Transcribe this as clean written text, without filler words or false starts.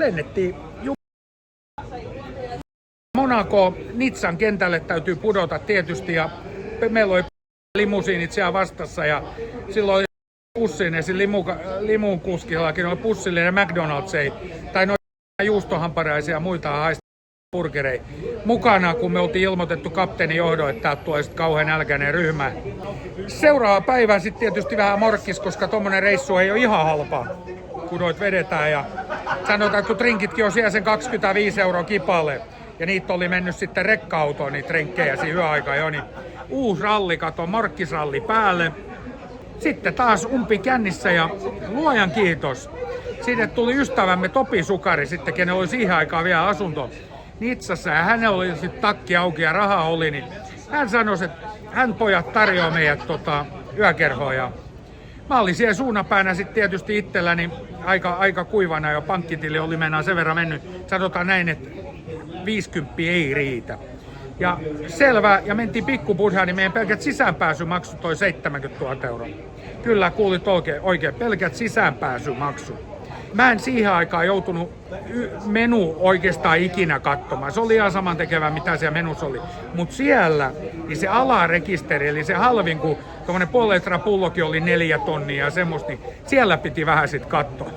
lennettiin Monaco, Nizzan kentälle täytyy pudota tietysti ja meillä oli limusiinit siellä vastassa ja silloin pussillinen, limun kuskillakin oli pussillinen McDonald's tai noin juustohamparaisia ja muita haista burgereita mukana, kun me oltiin ilmoitettu kapteenin johdon, että täältä tulee sitten kauhean nälkäinen ryhmä. Seuraava päivä sitten tietysti vähän morkkis, koska tommonen reissu ei ole ihan halpaa, kun noit vedetään ja sanotaan, kun trinkitkin on siellä sen 25 € kipalle. Ja niitä oli mennyt sitten rekka-autoon, niitä renkkejä siinä yöaikaa jo, niin uusi ralli, kato, morkkisralli päälle. Sitten taas umpi kännissä ja luojan kiitos. Sinne tuli ystävämme Topi Sukari sitten, kenen oli siihen aikaan vielä asunto Nizzassa ja hänellä oli sitten takki auki ja rahaa oli, niin hän sanoi, että hän pojat tarjoaa meidät yökerhoon ja mä olin siellä suunapäänä sitten tietysti itselläni aika kuivana jo, pankkitili oli mennään sen verran mennyt, sanotaan näin, että 50 ei riitä. Ja selvä, ja mentiin pikkupudhaan, niin meidän pelkät sisäänpääsymaksut toi 70 000 €. Kyllä, kuulit oikein, pelkät sisäänpääsymaksut. Mä en siihen aikaan joutunut menu oikeastaan ikinä katsomaan. Se oli ihan samantekevää, mitä siellä menussa oli. Mutta siellä, niin se alarekisteri, eli se halvin, kun tuommoinen puoli litraa pullokin oli 4 tonnia ja semmoista, niin siellä piti vähän sit katsoa.